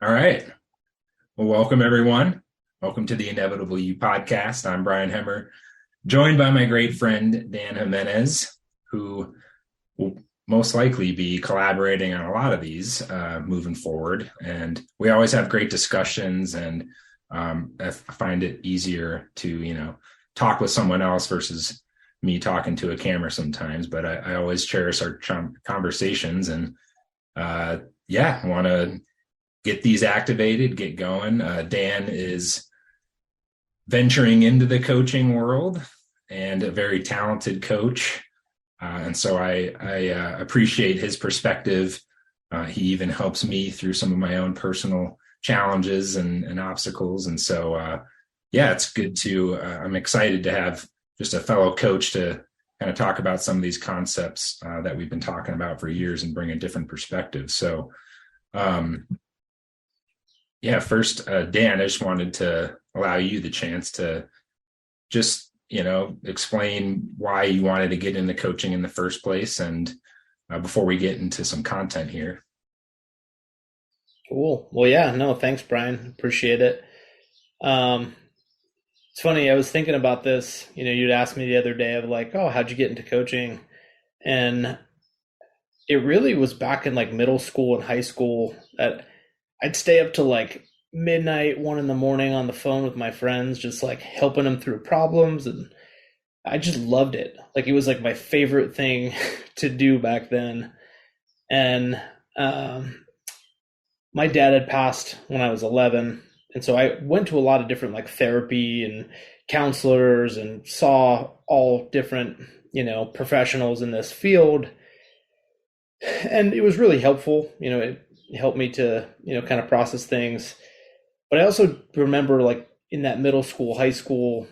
All right. Well, welcome everyone. Welcome to the Inevitable You podcast. I'm Brian Hemmer, joined by my great friend Dan Jimenez, who will most likely be collaborating on a lot of these moving forward. And we always have great discussions, and I find it easier to talk with someone else versus me talking to a camera sometimes. But I always cherish our conversations, and I want to get these activated, get going. Dan is venturing into the coaching world and a very talented coach. And so I appreciate his perspective. He even helps me through some of my own personal challenges and obstacles. And so, it's good I'm excited to have just a fellow coach to kind of talk about some of these concepts that we've been talking about for years and bring a different perspective. So, first, Dan, I just wanted to allow you the chance to just, explain why you wanted to get into coaching in the first place. And before we get into some content here. Cool. Well, yeah, no, thanks, Brian. Appreciate it. Um, it's funny, I was thinking about this. You'd asked me the other day of like, oh, how'd you get into coaching? And it really was back in like middle school and high school that I'd stay up till like midnight, 1 in the morning on the phone with my friends, just like helping them through problems. And I just loved it. Like it was like my favorite thing to do back then. And my dad had passed when I was 11. And so I went to a lot of different like therapy and counselors and saw all different, professionals in this field. And it was really helpful. It helped me to, kind of process things. But I also remember like in that middle school, high school,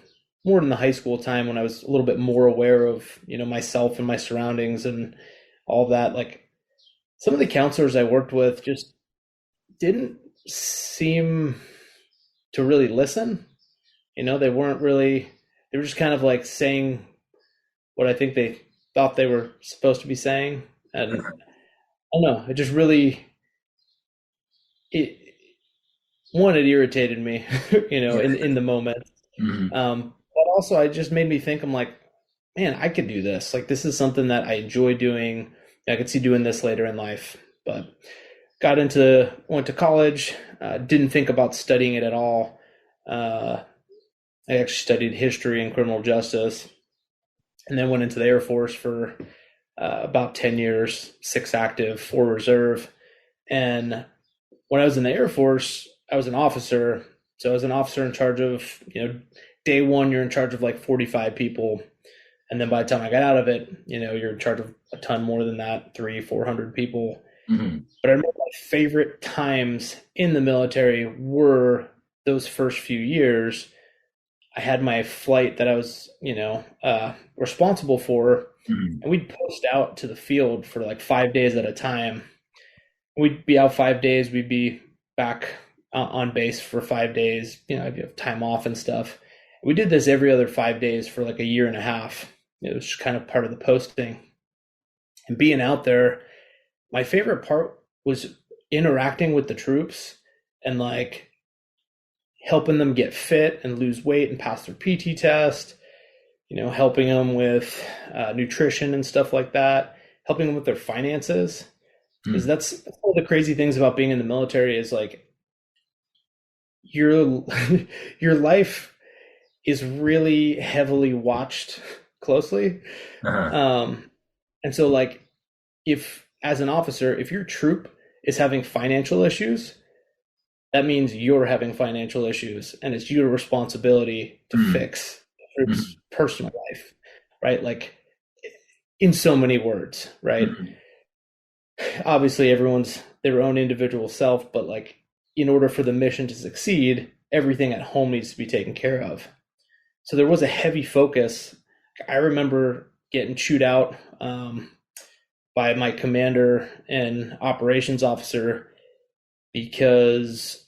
more in the high school time when I was a little bit more aware of, myself and my surroundings and all of that, like some of the counselors I worked with just didn't seem to really listen. They weren't really, they were just kind of like saying what I think they thought they were supposed to be saying. And I don't know, it just really, it, it irritated me, in the moment. Mm-hmm. But also it just made me think, I'm like, man, I could do this. Like, this is something that I enjoy doing. I could see doing this later in life, but went to college, didn't think about studying it at all. I actually studied history and criminal justice, and then went into the Air Force for about 10 years, 6 active, 4 reserve. And when I was in the Air Force, I was an officer. So I was an officer in charge of, day one, you're in charge of like 45 people. And then by the time I got out of it, you're in charge of a ton more than that, 300-400 people. Mm-hmm. But I remember my favorite times in the military were those first few years. I had my flight that I was, responsible for, Mm-hmm. and we'd post out to the field for like 5 days at a time. We'd be out 5 days, we'd be back on base for 5 days, if you have time off and stuff. We did this every other 5 days for like a year and a half. It was just kind of part of the posting. And being out there, my favorite part was interacting with the troops and like helping them get fit and lose weight and pass their PT test, helping them with nutrition and stuff like that, helping them with their finances. Because that's one of the crazy things about being in the military is like your your life is really heavily watched closely. Uh-huh. And so like if as an officer, if your troop is having financial issues, that means you're having financial issues and it's your responsibility to Mm-hmm. fix the troop's personal life, right? Like in so many words, right? Mm-hmm. Obviously everyone's their own individual self, but like in order for the mission to succeed, everything at home needs to be taken care of. So there was a heavy focus. I remember getting chewed out by my commander and operations officer because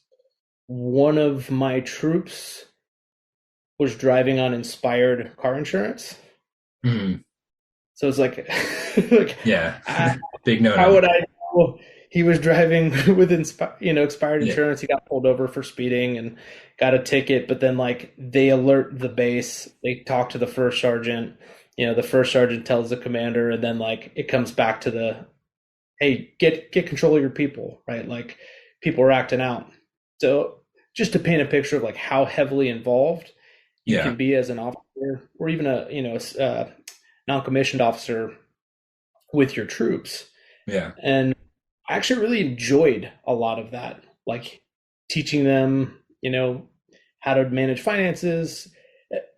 one of my troops was driving on inspired car insurance. Mm-hmm. So it's like, like Yeah. Big no how no. would I know he was driving with expired Yeah. insurance. He got pulled over for speeding and got a ticket. But then like they alert the base. They talk to the first sergeant. The first sergeant tells the commander, and then like it comes back to the hey, get control of your people, right? Like people are acting out. So just to paint a picture of like how heavily involved you Yeah. can be as an officer, or even a non-commissioned officer with your troops. Yeah. And I actually really enjoyed a lot of that, like teaching them, how to manage finances.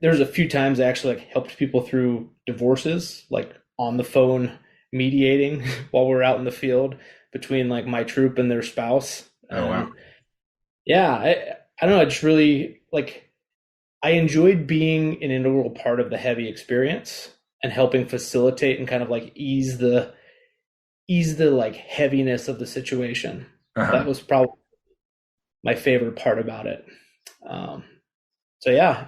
There's a few times I actually like helped people through divorces, like on the phone mediating while we're out in the field between like my troop and their spouse. Oh, wow. And yeah, I don't know, I just really like I enjoyed being an integral part of the heavy experience and helping facilitate and kind of like ease the like heaviness of the situation. That Uh-huh. was probably my favorite part about it. Um, so yeah,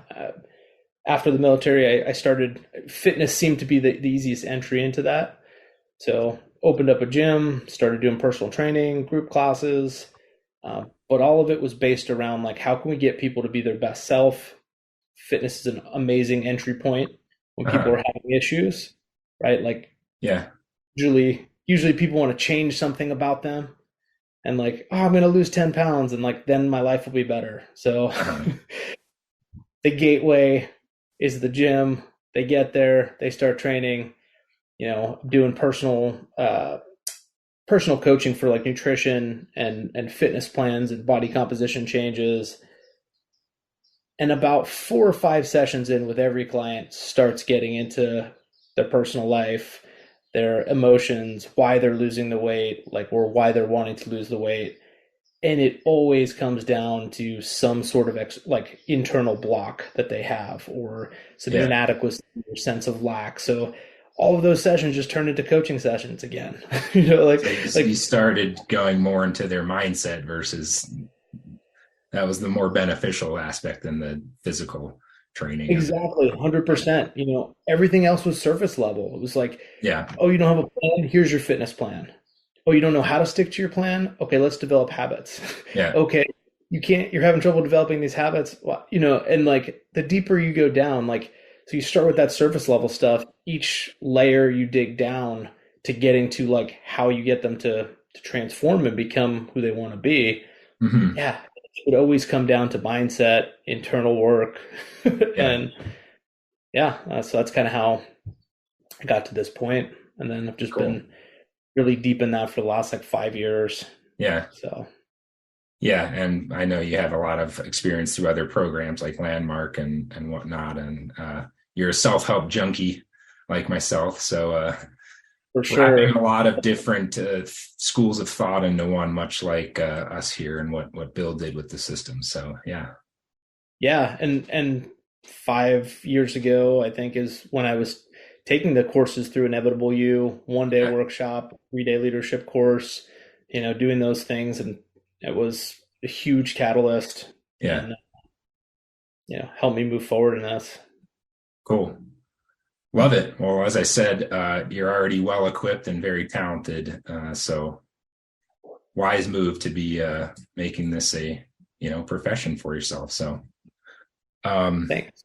after the military, I started fitness seemed to be the easiest entry into that. So opened up a gym, started doing personal training, group classes, but all of it was based around like how can we get people to be their best self. Fitness is an amazing entry point when people Uh-huh. are having issues, right? Like Yeah. usually people want to change something about them and like, oh, I'm going to lose 10 pounds and like then my life will be better. So Uh-huh. the gateway is the gym. They get there, they start training, doing personal coaching for like nutrition and fitness plans and body composition changes. And about 4 or 5 sessions in with every client starts getting into their personal life, their emotions, why they're losing the weight, like or why they're wanting to lose the weight. And it always comes down to some sort of like internal block that they have or some Yeah. inadequacy or sense of lack. So all of those sessions just turn into coaching sessions again. So you like started going more into their mindset versus that was the more beneficial aspect than the physical training of it. exactly 100%. Everything else was surface level. It was like, Yeah. oh, you don't have a plan? Here's your fitness plan. Oh, you don't know how to stick to your plan? Okay, let's develop habits. Yeah. Okay, you're having trouble developing these habits. Well, and like the deeper you go down, like, so you start with that surface level stuff. Each layer you dig down to getting to like how you get them to transform and become who they want to be. Hmm. Yeah, it would always come down to mindset, internal work. Yeah. And yeah, so that's kind of how I got to this point. And then I've just Cool. been really deep in that for the last like 5 years. Yeah. So Yeah. And I know you have a lot of experience through other programs like Landmark and whatnot. And you're a self-help junkie like myself. So for wrapping sure. a lot of different schools of thought into one, much like us here and what Bill did with the system. So yeah. Yeah. And 5 years ago, I think is when I was taking the courses through Inevitable You, 1 day Yeah. workshop, 3 day leadership course, doing those things. And it was a huge catalyst Yeah. and, helped me move forward in this. Cool. Love it. Well, as I said, you're already well equipped and very talented. So wise move to be making this a profession for yourself. So Thanks.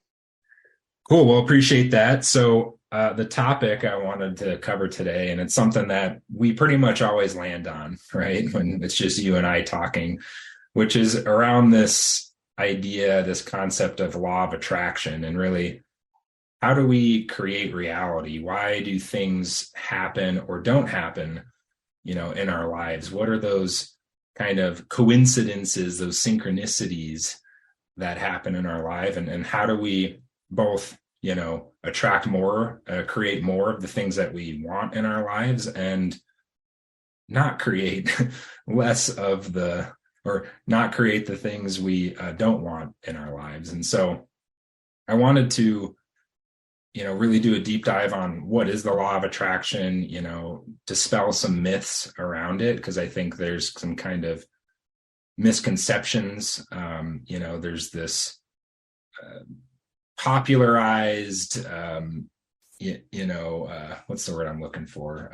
cool. Well, appreciate that. So the topic I wanted to cover today, and it's something that we pretty much always land on, right? When it's just you and I talking, which is around this idea, this concept of law of attraction, and really how do we create reality? Why do things happen or don't happen, in our lives? What are those kind of coincidences, those synchronicities that happen in our life? And how do we both, attract more, create more of the things that we want in our lives and not create less of or not create the things we don't want in our lives? And so I wanted to really do a deep dive on what is the law of attraction, dispel some myths around it, because I think there's some kind of misconceptions. There's this popularized, what's the word I'm looking for?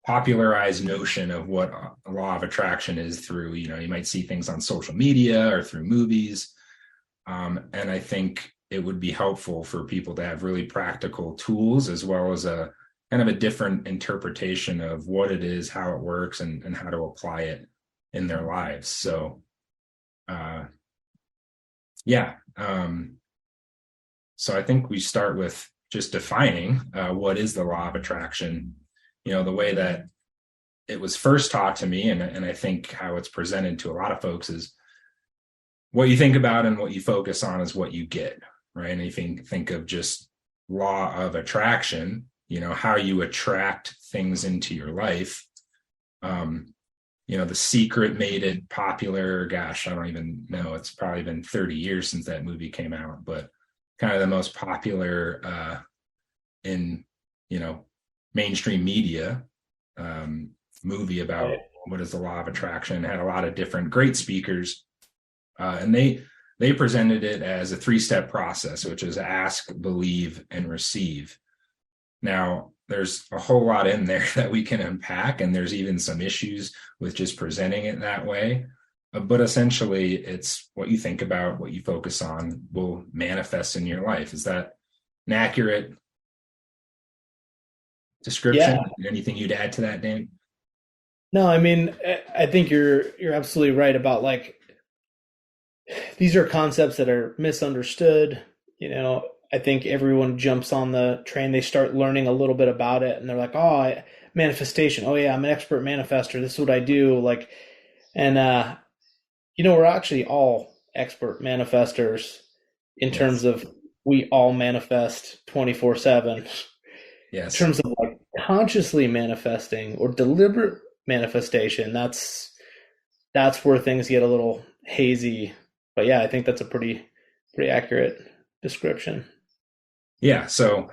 popularized notion of what a law of attraction is through, you might see things on social media or through movies. And I think it would be helpful for people to have really practical tools, as well as a kind of a different interpretation of what it is, how it works, and how to apply it in their lives. So, yeah. So I think we start with just defining what is the law of attraction. The way that it was first taught to me, and I think how it's presented to a lot of folks, is what you think about and what you focus on is what you get, right? And you think of just law of attraction, how you attract things into your life. The Secret made it popular. Gosh, I don't even know. It's probably been 30 years since that movie came out, but kind of the most popular in, mainstream media movie about what is the law of attraction. It had a lot of different great speakers. And they presented it as a 3-step process, which is ask, believe, and receive. Now, there's a whole lot in there that we can unpack, and there's even some issues with just presenting it that way. But essentially, it's what you think about, what you focus on will manifest in your life. Is that an accurate description? Yeah. Anything you'd add to that, Dan? No, I mean, I think you're absolutely right about like these are concepts that are misunderstood. I think everyone jumps on the train. They start learning a little bit about it, and they're like, "Oh, manifestation. Oh yeah, I'm an expert manifester. This is what I do." Like, and we're actually all expert manifestors in terms of we all manifest 24/7. Yes. In terms of like consciously manifesting or deliberate manifestation, that's where things get a little hazy. But yeah, I think that's a pretty accurate description. Yeah. So,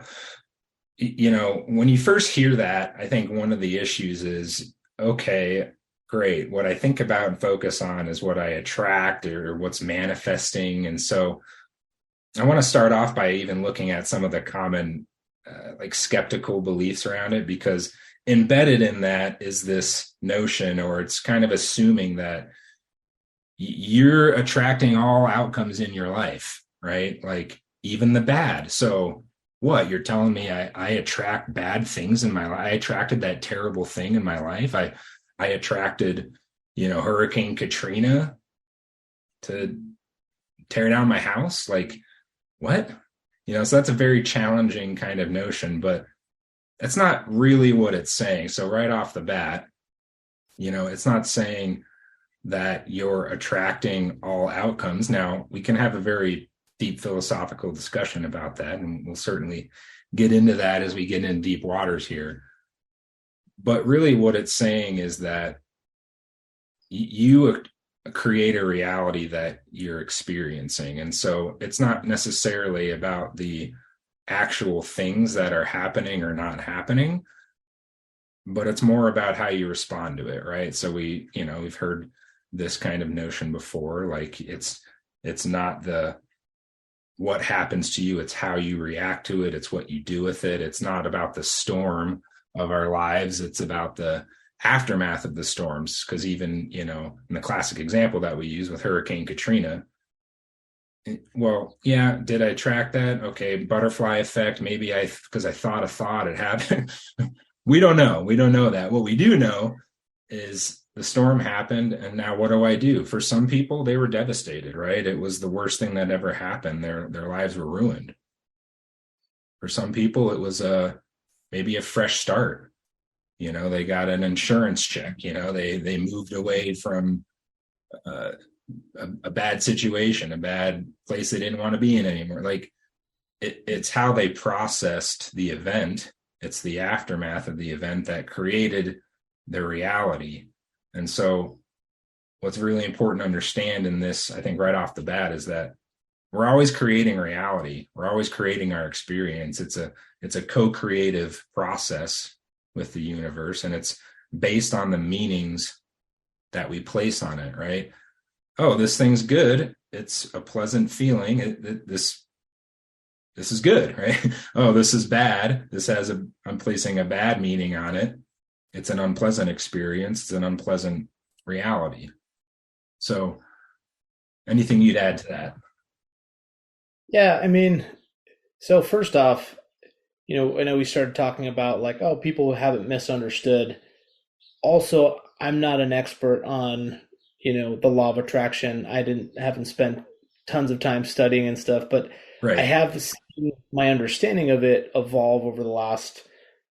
when you first hear that, I think one of the issues is, okay, great. What I think about and focus on is what I attract or what's manifesting. And so I want to start off by even looking at some of the common like skeptical beliefs around it, because embedded in that is this notion, or it's kind of assuming that you're attracting all outcomes in your life, right? Like even the bad. So what you're telling me, I attract bad things in my life. I attracted that terrible thing in my life. I attracted, Hurricane Katrina to tear down my house. Like what? So that's a very challenging kind of notion, but that's not really what it's saying. So right off the bat, it's not saying that you're attracting all outcomes. Now, we can have a very deep philosophical discussion about that, and we'll certainly get into that as we get in deep waters here. But really what it's saying is that you create a reality that you're experiencing. And so it's not necessarily about the actual things that are happening or not happening, but it's more about how you respond to it, right? So we've heard this kind of notion before, like it's not what happens to you, it's how you react to it, it's what you do with it. It's not about the storm of our lives, it's about the aftermath of the storms. Because even, in the classic example that we use with Hurricane Katrina, well, yeah, did I attract that? Okay, butterfly effect, maybe because I thought a thought it happened. We don't know that. What we do know is the storm happened, and now what do I do? For some people, they were devastated, right? It was the worst thing that ever happened. Their lives were ruined. For some people, it was maybe a fresh start. They got an insurance check. They moved away from a bad situation, a bad place they didn't want to be in anymore. Like it's how they processed the event. It's the aftermath of the event that created the reality. And so what's really important to understand in this, I think right off the bat, is that we're always creating reality. We're always creating our experience. It's a co-creative process with the universe, and it's based on the meanings that we place on it, right? Oh, this thing's good. It's a pleasant feeling. This is good, right? Oh, this is bad. I'm placing a bad meaning on it. it's an unpleasant experience. It's an unpleasant reality. So anything you'd add to that? Yeah, I mean, so first off, I know we started talking about like, oh, people haven't misunderstood. Also, I'm not an expert on, the law of attraction. I didn't haven't spent tons of time studying and stuff, but I Right. have seen my understanding of it evolve over the last,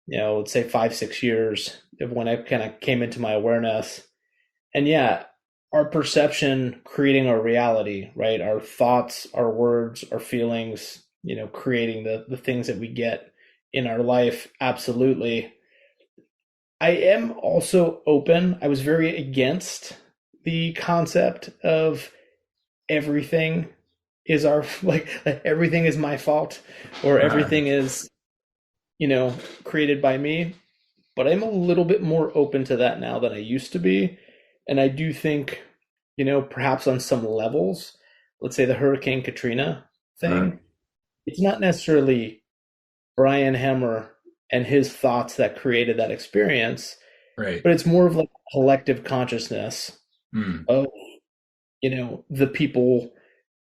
let's say 5, 6 years of when I kind of came into my awareness. And yeah, our perception creating our reality, right? Our thoughts, our words, our feelings, creating the things that we get in our life. Absolutely. I am also open. I was very against the concept of everything is our like everything is my fault or Uh, everything is, created by me. But I'm a little bit more open to that now than I used to be. And I do think, perhaps on some levels, let's say the Hurricane Katrina uh, thing, it's not necessarily Brian Hemmer and his thoughts that created that experience, right. but it's more of like a collective consciousness Mm, of, the people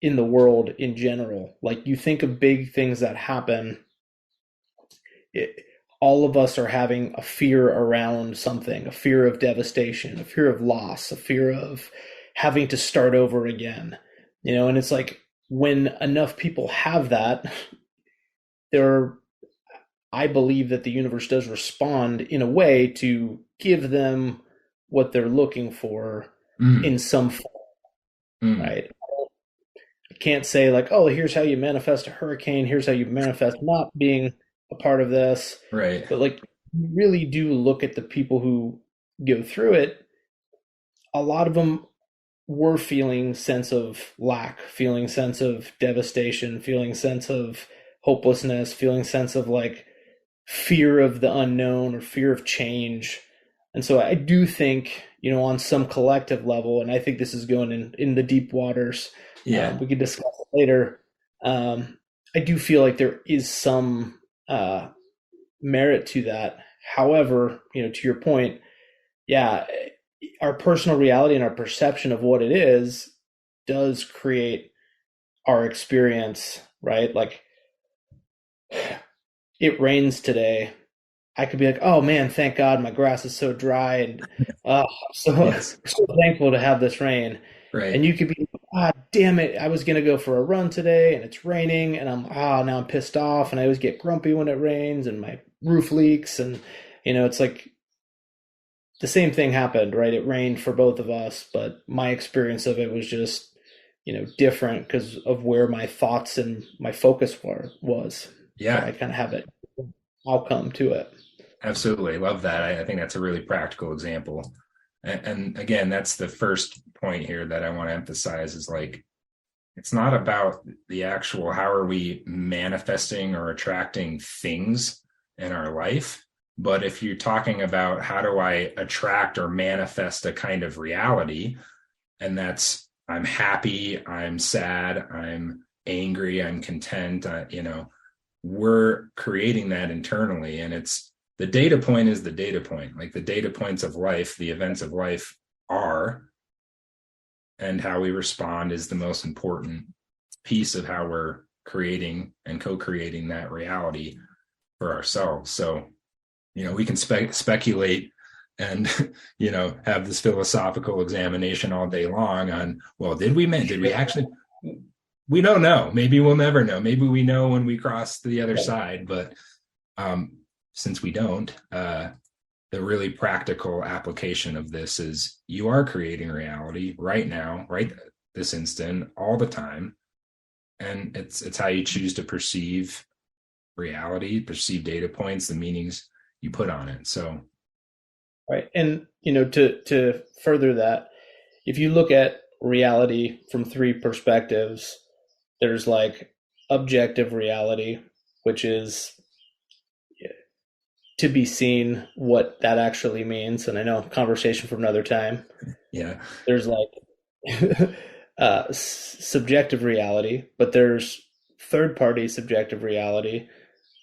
in the world in general. Like you think of big things that happen, it, all of us are having a fear around something, a fear of devastation, a fear of loss, a fear of having to start over again. And it's like when enough people have that, there I believe that the universe does respond in a way to give them what they're looking for mm, in some form, mm, right? I can't say like, oh, here's how you manifest a hurricane, here's how you manifest not being a part of this, right. but like you really do look at the people who go through it. A lot of them were feeling sense of lack, feeling sense of devastation, feeling sense of hopelessness, feeling sense of like fear of the unknown or fear of change. And so I do think, on some collective level, and I think this is going in the deep waters, Yeah. we could discuss it later. I do feel like there is some merit to that. However, to your point, yeah, our personal reality and our perception of what it is does create our experience, right? Like it rains today. I could be like, oh man, thank God my grass is so dry and so Yes. so thankful to have this rain. And Right. you could be, ah, damn it, I was gonna go for a run today and it's raining and now I'm pissed off and I always get grumpy when it rains and my roof leaks and it's like the same thing happened, right? It rained for both of us, but my experience of it was just, different because of where my thoughts and my focus was. So Yeah. I kind of have it outcome to it. Absolutely. Love that. I think that's a really practical example. And again, that's the first point here that I want to emphasize is like, it's not about the actual how are we manifesting or attracting things in our life. But if you're talking about how do I attract or manifest a kind of reality, and that's I'm happy, I'm sad, I'm angry, I'm content, we're creating that internally. And it's the data point is the data point. Like the data points of life, the events of life are, and how we respond is the most important piece of how we're creating and co-creating that reality for ourselves. So, we can speculate and, have this philosophical examination all day long on, well, did we actually, we don't know. Maybe we'll never know. Maybe we know when we cross to the other side, but um, since we don't, the really practical application of this is you are creating reality right now, right this instant, all the time, and it's how you choose to perceive reality, perceive data points, the meanings you put on it. So, Right. And, to further that, if you look at reality from three perspectives, there's like objective reality, which is to be seen what that actually means. And I know conversation for another time. yeah, There's like subjective reality, but there's third party subjective reality.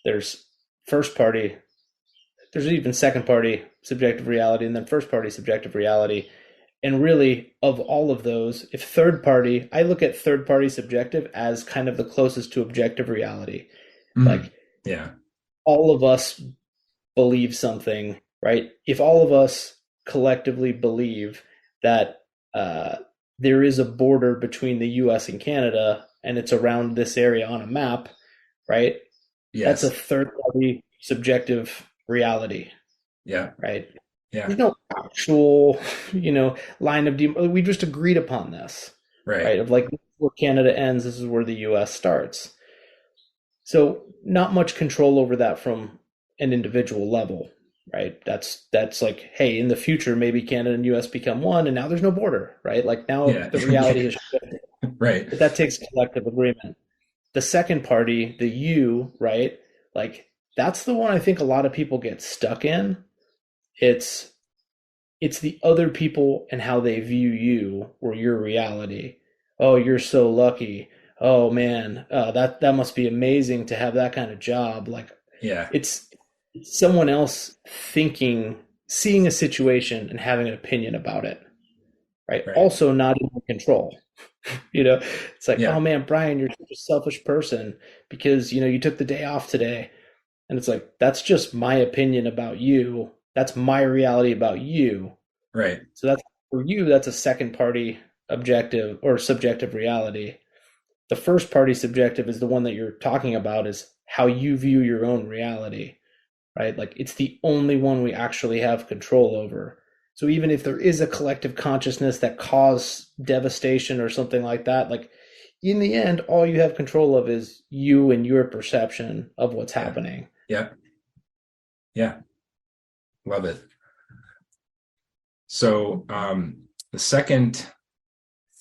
There's first party there's even second party subjective reality and then first party subjective reality. And really, of all of those, if third party, I look at third party subjective as kind of the closest to objective reality. Mm. Like Yeah. all of us believe something, right? If all of us collectively believe that there is a border between the US and Canada and it's around this area on a map, right? That's a Yes. third party subjective reality, Yeah. right? Yeah. There's no actual, line of we just agreed upon this, Right. right? Of like, this is where Canada ends, this is where the US starts. So not much control over that from an individual level, right? That's like, hey, in the future, maybe Canada and US become one, and now there's no border, right? Like now Yeah. the reality has shifted, Right. but that takes collective agreement. The second party, the you, right? Like that's the one I think a lot of people get stuck in. It's it's the other people and how they view you or your reality. Oh, you're so lucky. Oh man, that must be amazing to have that kind of job. Like Yeah. it's someone else thinking, seeing a situation and having an opinion about it, right? Right. Also not in control. It's like, oh Yeah. man, Brian, you're such a selfish person because you took the day off today. And it's like, that's just my opinion about you. That's my reality about you. Right. So that's for you, that's a second party objective or subjective reality. The first party subjective is the one that you're talking about, is how you view your own reality, right? Like it's the only one we actually have control over. So even if there is a collective consciousness that caused devastation or something like that, like in the end, all you have control of is you and your perception of what's Yeah. happening. Yeah. Yeah. Love it. So the second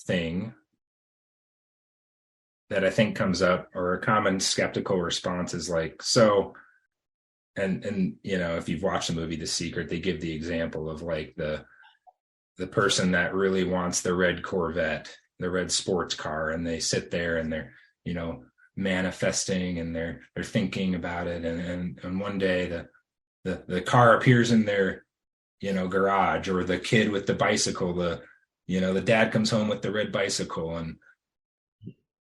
thing that I think comes up, or a common skeptical response, is like, so, and if you've watched the movie The Secret, they give the example of like the person that really wants the red Corvette, the red sports car, and they sit there and they're, manifesting, and they're thinking about it, and one day the car appears in their garage, or the kid with the bicycle, the dad comes home with the red bicycle. And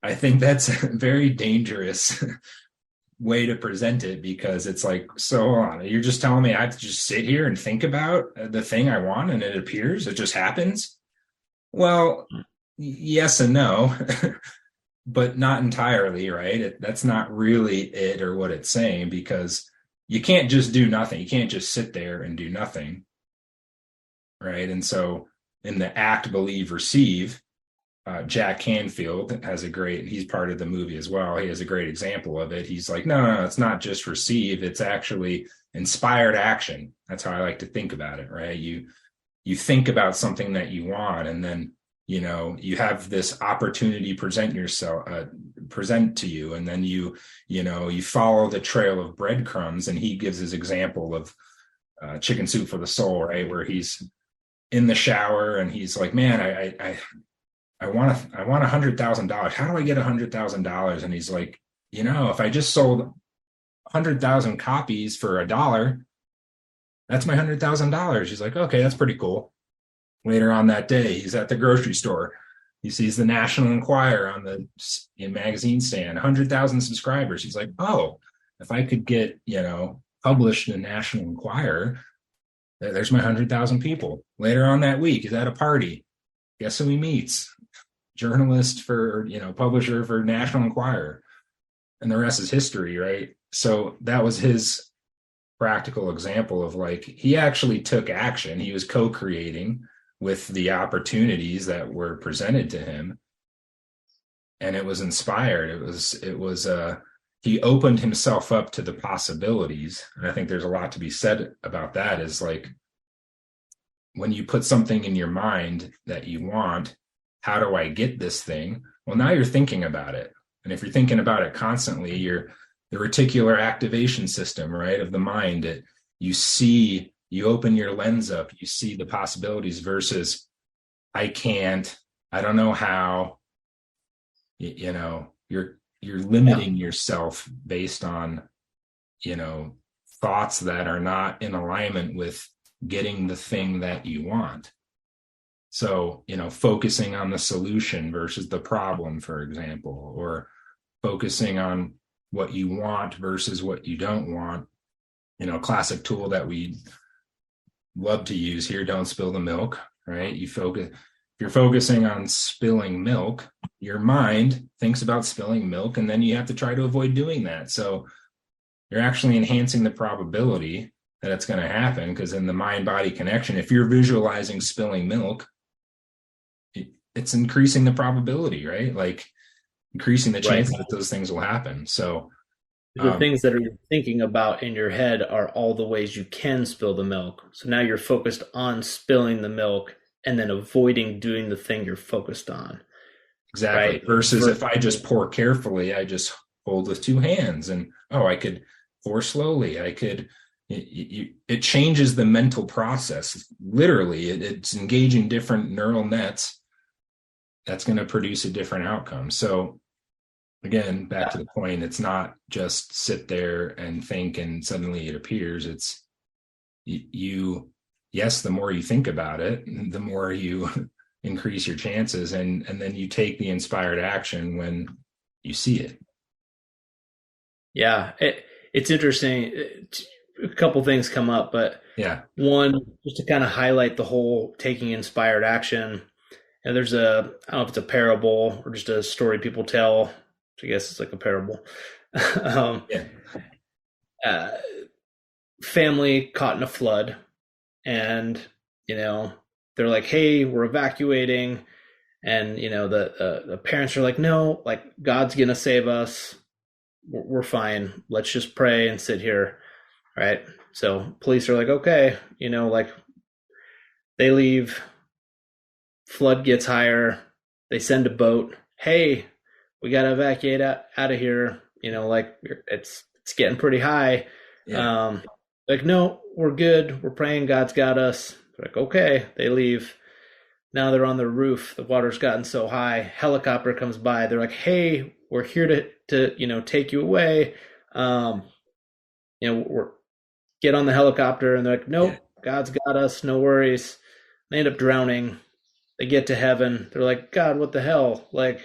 I think that's a very dangerous way to present it, because it's like, so hold on, you're just telling me I have to just sit here and think about the thing I want and it appears, it just happens? Well, yes and no. But not entirely, right? That's not really it, or what it's saying, because you can't just do nothing. You can't just sit there and do nothing, right? And so in the act, believe, receive, Jack Canfield has he's part of the movie as well. He has a great example of it. He's like, no, it's not just receive. It's actually inspired action. That's how I like to think about it, right? You think about something that you want, and then, you have this opportunity present to you. And then you follow the trail of breadcrumbs. And he gives his example of Chicken Soup for the Soul, right? Where he's in the shower and he's like, man, I want $100,000. How do I get $100,000? And he's like, if I just sold 100,000 copies for $1, that's my $100,000. He's like, okay, that's pretty cool. Later on that day, he's at the grocery store. He sees the National Enquirer on the magazine stand, 100,000 subscribers. He's like, oh, if I could get, published in the National Enquirer, there's my 100,000 people. Later on that week, he's at a party. Guess who he meets? Journalist for, publisher for National Enquirer. And the rest is history, right? So that was his practical example of like, he actually took action. He was co-creating with the opportunities that were presented to him. And it was inspired. He opened himself up to the possibilities. And I think there's a lot to be said about that, is like, when you put something in your mind that you want, how do I get this thing? Well, now you're thinking about it. And if you're thinking about it constantly, the reticular activation system, right, of the mind, you open your lens up, you see the possibilities, versus I can't, I don't know how. You're limiting yourself based on thoughts that are not in alignment with getting the thing that you want. So, focusing on the solution versus the problem, for example, or focusing on what you want versus what you don't want. Classic tool that we love to use here, don't spill the milk, right? If you're focusing on spilling milk, your mind thinks about spilling milk, and then you have to try to avoid doing that. So you're actually enhancing the probability that it's going to happen, because in the mind-body connection, if you're visualizing spilling milk, it's increasing the probability, right? Like increasing the chances that those things will happen. So the things that you're thinking about in your head are all the ways you can spill the milk. So now you're focused on spilling the milk and then avoiding doing the thing you're focused on. Exactly. Right? Versus if I just pour carefully, I just hold with two hands, and I could pour slowly. It changes the mental process. Literally, it's engaging different neural nets. That's going to produce a different outcome. So again, back to the point, it's not just sit there and think and suddenly it appears. It's yes, the more you think about it, the more you increase your chances, and then you take the inspired action when you see it. Yeah, it's interesting. A couple things come up, but one, just to kind of highlight the whole taking inspired action. And there's I don't know if it's a parable or just a story people tell. I guess it's like a parable. Family caught in a flood, and they're like, "Hey, we're evacuating," and the parents are like, "No, like God's gonna save us. We're fine. Let's just pray and sit here." Right? So police are like, "Okay," like they leave. Flood gets higher. They send a boat. Hey, we got to evacuate out of here. Like it's getting pretty high. Yeah. Like, no, we're good. We're praying. God's got us. They're like, okay. They leave. Now they're on the roof. The water's gotten so high. Helicopter comes by. They're like, hey, we're here to take you away. We're get on the helicopter. And they're like, nope, God's got us. No worries. They end up drowning. They get to heaven. They're like, God, what the hell? Like,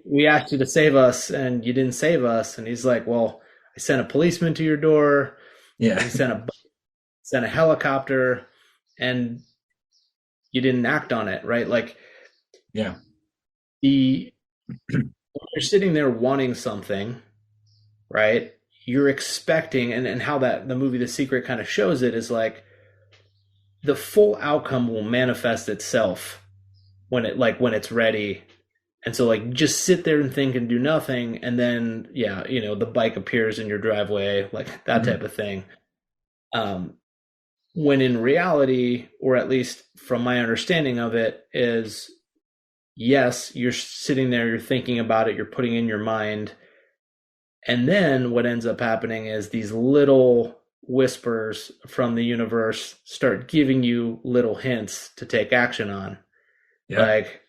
we asked you to save us and you didn't save us. And he's like, well, I sent a policeman to your door. Yeah. I sent a helicopter, and you didn't act on it. Right. Like, yeah. You're sitting there wanting something, right? You're expecting, and how the movie, The Secret, kind of shows it is like, the full outcome will manifest itself when it's ready. And so like just sit there and think and do nothing, and then the bike appears in your driveway, like that type of thing. When in reality, or at least from my understanding of it, is yes, you're sitting there, you're thinking about it, you're putting in your mind, and then what ends up happening is these little whispers from the universe start giving you little hints to take action on. Like,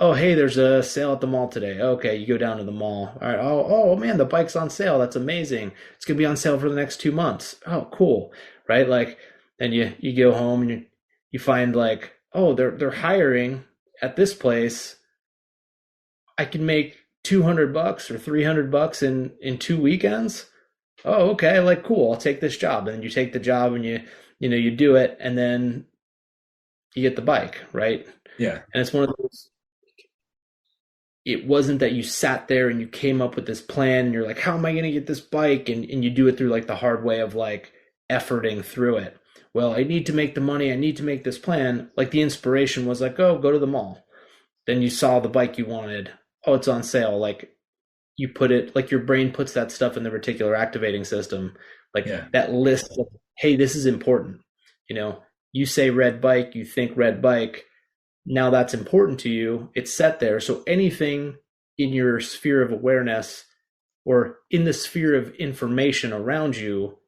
oh, hey, there's a sale at the mall today. Okay, you go down to the mall. All right. Oh man, the bike's on sale. That's amazing. It's gonna be on sale for the next 2 months. Oh, cool. Right? Like, then you go home and you find like, oh, they're hiring at this place. I can make $200 or $300 in 2 weekends. Oh, okay, like cool, I'll take this job. And then you take the job and you do it, and then you get the bike, right? Yeah. And it's one of those, it wasn't that you sat there and you came up with this plan and you're like, how am I going to get this bike? And you do it through like the hard way of like efforting through it. Well, I need to make the money. I need to make this plan. Like the inspiration was like, oh, go to the mall. Then you saw the bike you wanted. Oh, it's on sale. Like, you put it, like your brain puts that stuff in the reticular activating system, like that list of, hey, this is important. You say red bike, you think red bike. Now that's important to you. It's set there. So anything in your sphere of awareness or in the sphere of information around you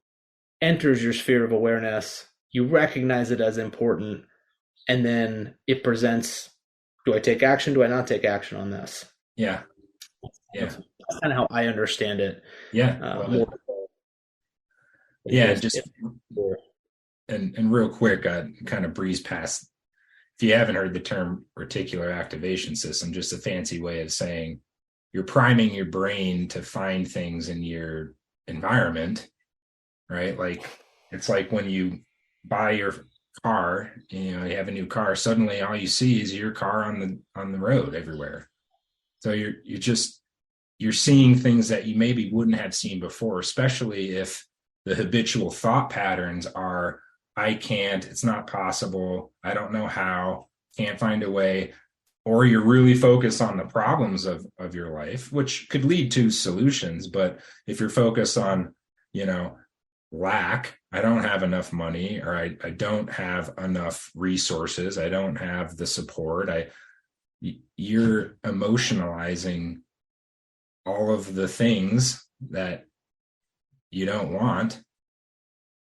enters your sphere of awareness. You recognize it as important. And then it presents, do I take action? Do I not take action on this? Yeah. That's kind of how I understand it. Yeah, love More it. than Yeah, and just just and real quick, kind of breeze past. If you haven't heard the term reticular activation system, just a fancy way of saying you're priming your brain to find things in your environment, right? Like it's like when you buy your car, you know, you have a new car, suddenly all you see is your car on the road everywhere. So you're seeing things that you maybe wouldn't have seen before, especially if the habitual thought patterns are, I can't, it's not possible, I don't know how, can't find a way, or you're really focused on the problems of your life, which could lead to solutions. But if you're focused on, you know, lack, I don't have enough money, or I don't have enough resources, I don't have the support, you're emotionalizing all of the things that you don't want,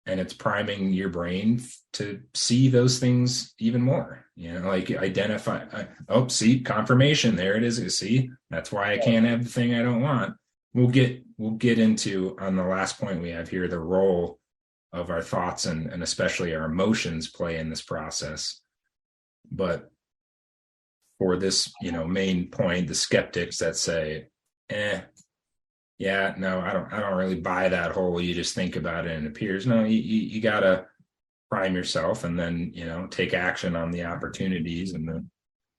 and it's priming your brain to see those things even more, you know, like identify, oh, see, confirmation, there it is, see, that's why I can't have the thing I don't want. We'll get into, on the last point we have here, the role of our thoughts and especially our emotions play in this process. But for this, you know, main point, the skeptics that say, yeah, no, I don't really buy that whole, you just think about it and it appears. No, you gotta prime yourself and then, you know, take action on the opportunities and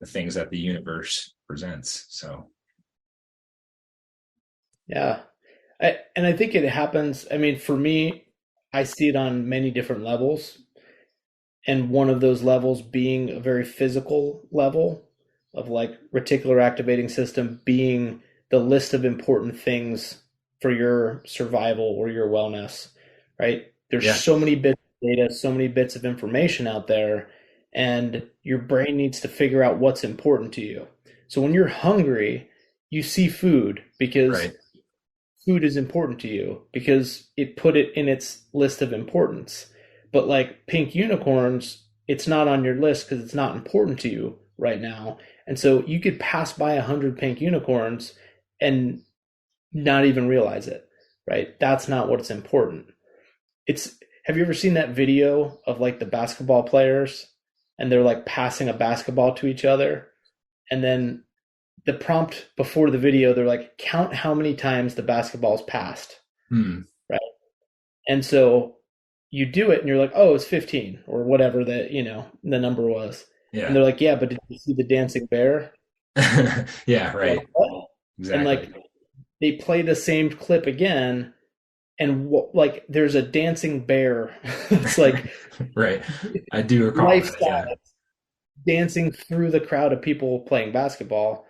the things that the universe presents. So yeah. And I think it happens. I mean, for me, I see it on many different levels, and one of those levels being a very physical level of like reticular activating system being the list of important things for your survival or your wellness, right? There's yeah, so many bits of data, so many bits of information out there, and your brain needs to figure out what's important to you. So when you're hungry, you see food because right, food is important to you because it put it in its list of importance. But like pink unicorns, it's not on your list because it's not important to you right now. And so you could pass by 100 pink unicorns and not even realize it, right? That's not what's important. It's Have you ever seen that video of like the basketball players and they're like passing a basketball to each other, and then the prompt before the video, they're like, count how many times the basketball's passed, hmm. right? And so you do it and you're like, oh, it's 15 or whatever the number was. And Yeah. they're like, yeah, but did you see the dancing bear? Yeah, You're like, right, what? And exactly. like they play the same clip again, and like there's a dancing bear. It's like Right, I do recall life that. Yeah, size dancing through the crowd of people playing basketball,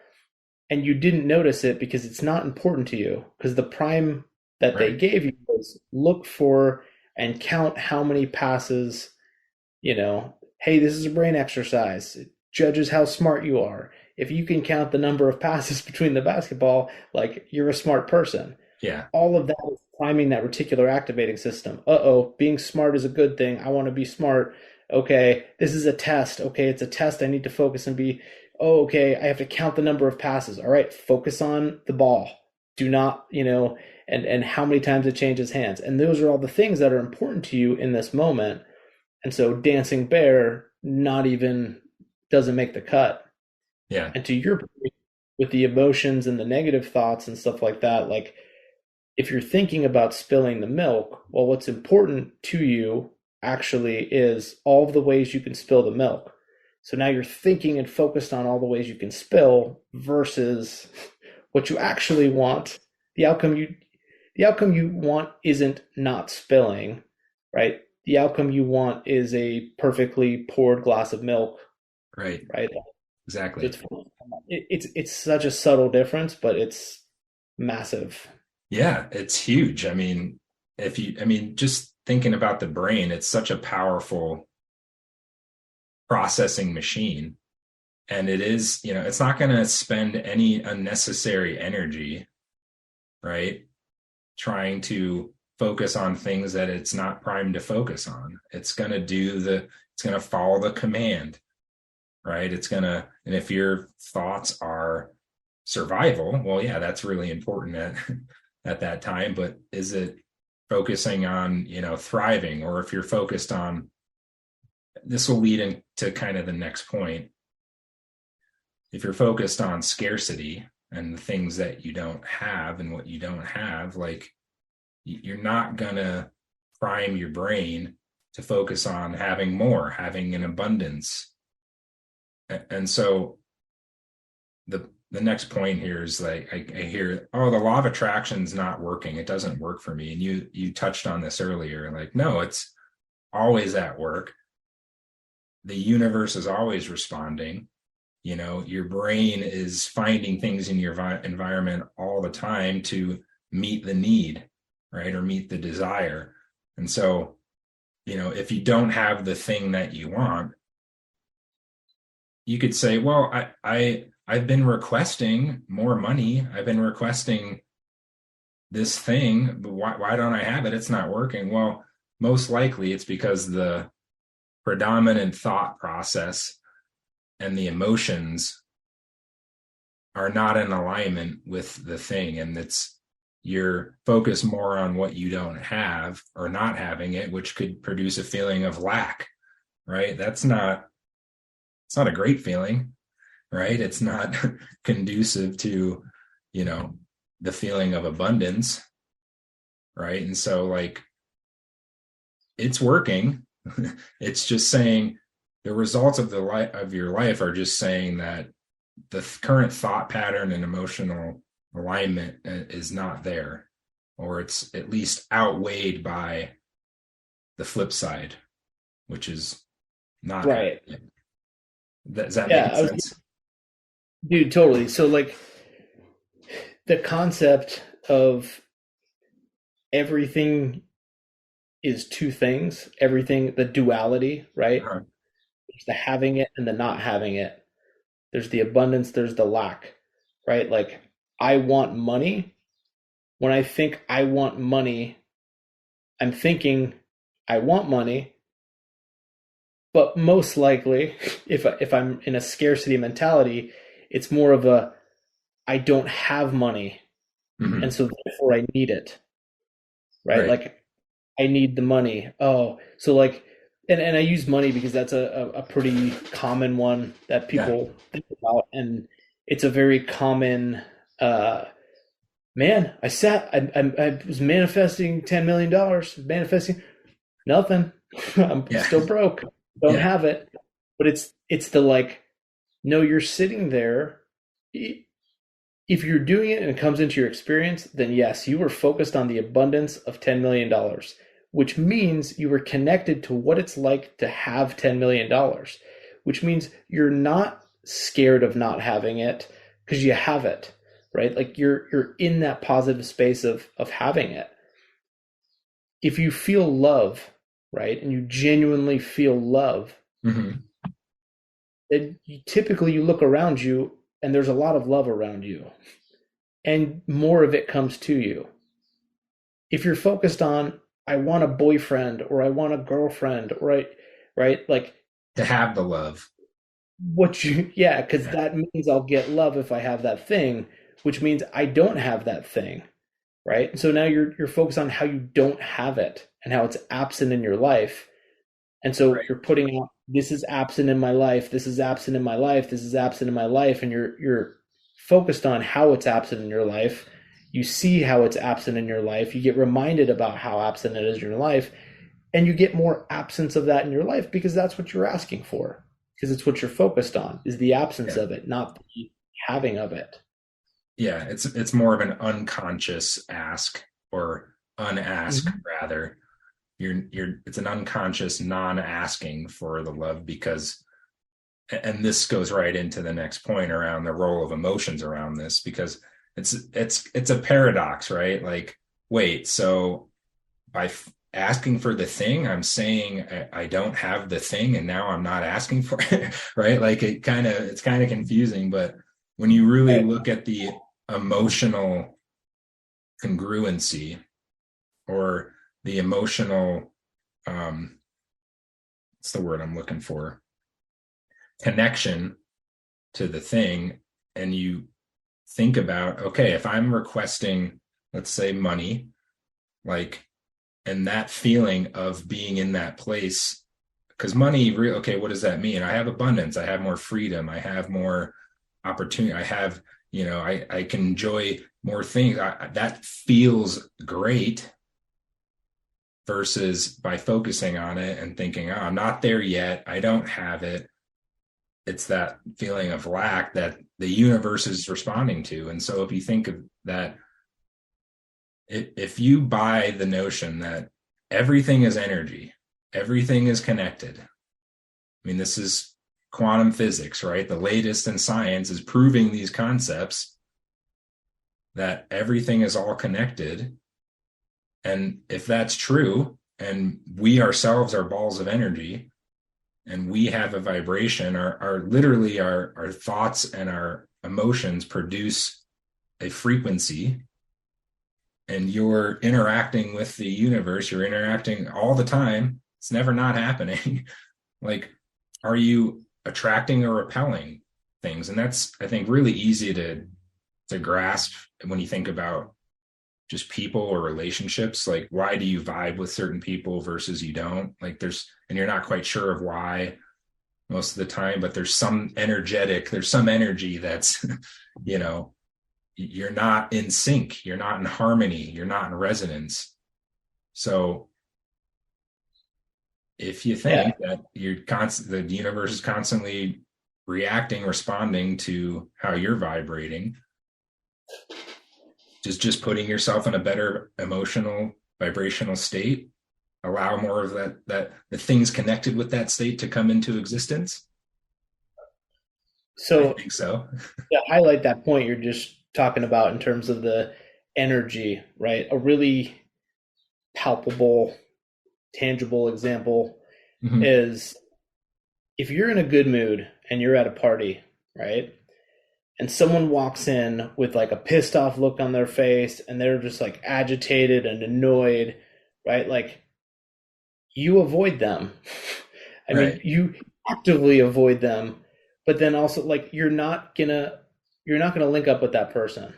and you didn't notice it because it's not important to you, because the prime that they right, gave you was look for and count how many passes, hey, this is a brain exercise. It judges how smart you are. If you can count the number of passes between the basketball, like you're a smart person. yeah, All of that is priming that reticular activating system. Uh-oh, being smart is a good thing. I want to be smart. Okay, this is a test. Okay, it's a test. I need to focus and be, oh, okay, I have to count the number of passes. All right, focus on the ball. Do not, and how many times it changes hands. And those are all the things that are important to you in this moment. And so dancing bear not even doesn't make the cut. yeah, And to your point, with the emotions and the negative thoughts and stuff like that, like if you're thinking about spilling the milk, well, what's important to you actually is all of the ways you can spill the milk. So now you're thinking and focused on all the ways you can spill versus what you actually want. The outcome you want isn't not spilling, right? The outcome you want is a perfectly poured glass of milk, right, right? So exactly. it's such a subtle difference, but it's massive. Yeah, it's huge. I mean, just thinking about the brain, it's such a powerful processing machine. And it is, you know, it's not going to spend any unnecessary energy, right? Trying to focus on things that it's not primed to focus on. It's going to follow the command, right? And if your thoughts are survival, well, yeah, that's really important at that time. But is it focusing on, thriving? Or if you're focused on, this will lead into kind of the next point. If you're focused on scarcity and the things that you don't have and what you don't have, like, you're not gonna prime your brain to focus on having more, having an abundance. And so the next point here is like, I hear, oh, the law of attraction's not working. It doesn't work for me. And you touched on this earlier. Like, no, it's always at work. The universe is always responding. Your brain is finding things in your environment all the time to meet the need, right? Or meet the desire. And so, if you don't have the thing that you want, you could say, well, I've been requesting more money. I've been requesting this thing, but why don't I have it? It's not working. Well, most likely it's because the predominant thought process and the emotions are not in alignment with the thing. And you're focused more on what you don't have or not having it, which could produce a feeling of lack, right? It's not a great feeling, right? It's not conducive to, the feeling of abundance, right? And so, like, it's working. It's just saying the results of your life are just saying that the current thought pattern and emotional alignment is not there, or it's at least outweighed by the flip side, which is not Right. happening. Does that make Yeah, sense? dude, totally. So like the concept of everything is two things, everything, the duality, right? Uh-huh. There's the having it and the not having it. There's the abundance, there's the lack, right? Like I want money. When I think I want money, I'm thinking I want money, but most likely if I'm in a scarcity mentality, it's more of a I don't have money, and Mm-hmm. so therefore I need it, right? Right. Like I need the money. Oh, so like, and I use money because that's a pretty common one that Yeah. people think about, and it's a very common. Uh, Man, I was manifesting $10 million, manifesting nothing. I'm Yeah. still broke. Don't Yeah. have it. But it's the like, no, you're sitting there. If you're doing it and it comes into your experience, then yes, you were focused on the abundance of $10 million, which means you were connected to what it's like to have $10 million, which means you're not scared of not having it because you have it, right? Like you're in that positive space of having it. If you feel love, right, and you genuinely feel love, Mm-hmm. then typically you look around you and there's a lot of love around you, and more of it comes to you. If you're focused on I want a boyfriend or I want a girlfriend, right, like To have the love. what you yeah, because Yeah. that means I'll get love if I have that thing, which means I don't have that thing, right? So now you're focused on how you don't have it and how it's absent in your life. And so Right. you're putting out this is absent in my life, this is absent in my life, this is absent in my life, and you're focused on how it's absent in your life. You see how it's absent in your life. You get reminded about how absent it is in your life, and you get more absence of that in your life because that's what you're asking for. Because it's what you're focused on is the absence Yeah. of it, not the having of it. Yeah. It's more of an unconscious ask, or unask Mhm. rather. It's an unconscious non-asking for the love, because, and this goes right into the next point around the role of emotions around this, because it's a paradox, right? Like, wait, so by asking for the thing, I'm saying I don't have the thing, and now I'm not asking for it, right? Like, it's kind of confusing. But when you really Right. look at the emotional congruency, or the emotional, um what's the word I'm looking for, connection to the thing, and you think about, okay, if I'm requesting, let's say, money, like, and that feeling of being in that place, because money, okay, what does that mean? I have abundance, I have more freedom, I have more opportunity, I have, I can enjoy more things. That feels great versus by focusing on it and thinking, oh, I'm not there yet, I don't have it. It's that feeling of lack that the universe is responding to. And so if you think of that, if you buy the notion that everything is energy, everything is connected. I mean, this is quantum physics, right? The latest in science is proving these concepts that everything is all connected. And if that's true, and we ourselves are balls of energy, and we have a vibration, our literally our thoughts and our emotions produce a frequency, and you're interacting with the universe, you're interacting all the time. It's never not happening. Like, are you attracting or repelling things? And that's, I think, really easy to grasp when you think about just people or relationships. Like, why do you vibe with certain people versus you don't? Like, and you're not quite sure of why most of the time, but there's some energy that's, you're not in sync, you're not in harmony, you're not in resonance. So if you think that the universe is constantly reacting, responding to how you're vibrating, just putting yourself in a better emotional vibrational state, allow more of that the things connected with that state to come into existence. So I think so. to highlight that point you're just talking about in terms of the energy, right? A really palpable, tangible example Mm-hmm. is if you're in a good mood and you're at a party, right? And someone walks in with like a pissed off look on their face and they're just like agitated and annoyed, right? Like, you avoid them. I mean, Right. you actively avoid them, but then also like you're not gonna link up with that person.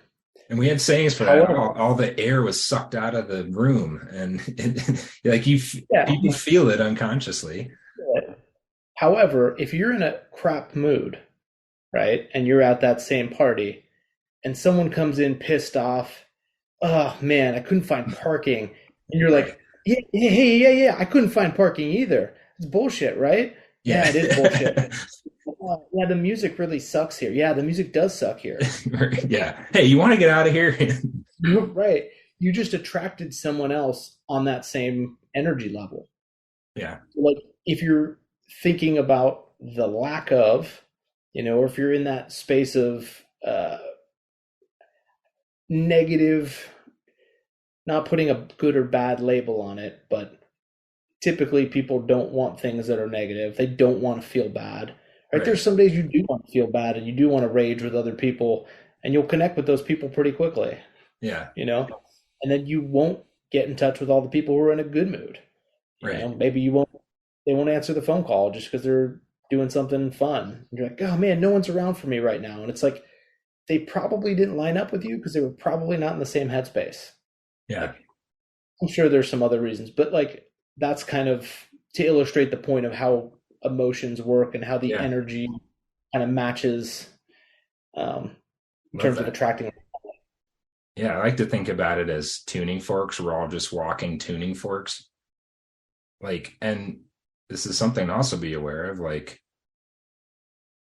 And we had sayings for that. However, All the air was sucked out of the room, and like yeah. people feel it unconsciously. However, if you're in a crap mood, right, and you're at that same party, and someone comes in pissed off, oh man, I couldn't find parking, and you're Right. like, yeah, yeah, I couldn't find parking either. It's bullshit, right? Yeah, Yeah. it is bullshit. Yeah, the music really sucks here. Yeah, the music does suck here. Yeah. Hey, you want to get out of here? Right. You just attracted someone else on that same energy level. Yeah. Like, if you're thinking about the lack of, or if you're in that space of negative, not putting a good or bad label on it, but typically people don't want things that are negative. They don't want to feel bad. Right? Right. There's some days you do want to feel bad and you do want to rage with other people, and you'll connect with those people pretty quickly, Yeah. and then you won't get in touch with all the people who are in a good mood. Right. Maybe they won't answer the phone call just because they're doing something fun. And you're like, oh man, no one's around for me right now. And it's like, they probably didn't line up with you because they were probably not in the same headspace. Yeah. Like, I'm sure there's some other reasons, but like, that's kind of to illustrate the point of how emotions work and how the Yeah. energy kind of matches in Love terms of that. attracting. Yeah. I like to think about it as tuning forks. We're all just walking tuning forks. Like, and this is something to also be aware of. Like,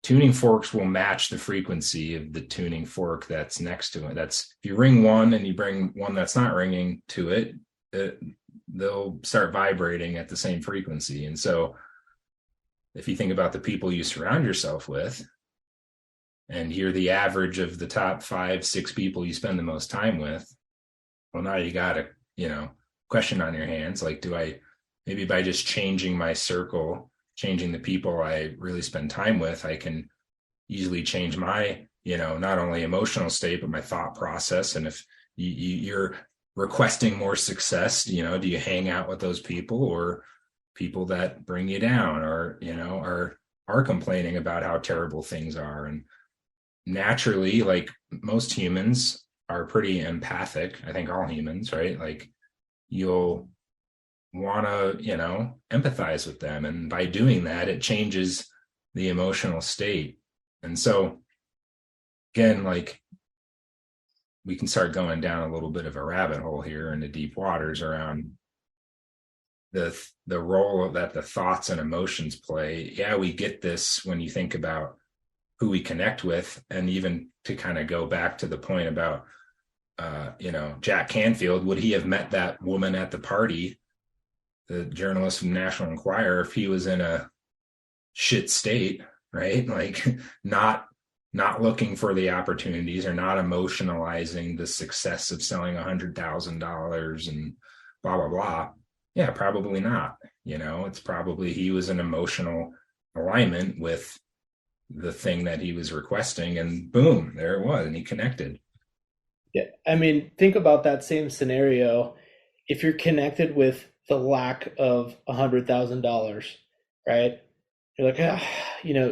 tuning forks will match the frequency of the tuning fork that's next to it. That's, if you ring one and you bring one that's not ringing to it, they'll start vibrating at the same frequency. And so if you think about the people you surround yourself with, and you're the average of the top 5-6 people you spend the most time with, well, now you got a question on your hands. Like, do I, maybe by just changing my circle, changing the people I really spend time with, I can easily change my, not only emotional state, but my thought process. And if you're requesting more success, do you hang out with those people, or people that bring you down, or, are complaining about how terrible things are? And naturally, like most humans are pretty empathic. I think all humans, right? Like you'll want to, empathize with them. And by doing that, it changes the emotional state. And so, again, like we can start going down a little bit of a rabbit hole here into deep waters around the role that the thoughts and emotions play. Yeah, we get this when you think about who we connect with, and even to kind of go back to the point about Jack Canfield, would he have met that woman at the party, the journalist from National Enquirer, if he was in a shit state, right? Like not looking for the opportunities or not emotionalizing the success of selling $100,000 and blah blah blah. Yeah, probably not. It's probably he was in emotional alignment with the thing that he was requesting, and boom, there it was, and he connected. Yeah. I mean, think about that same scenario. If you're connected with the lack of $100,000, right? You're like, ah,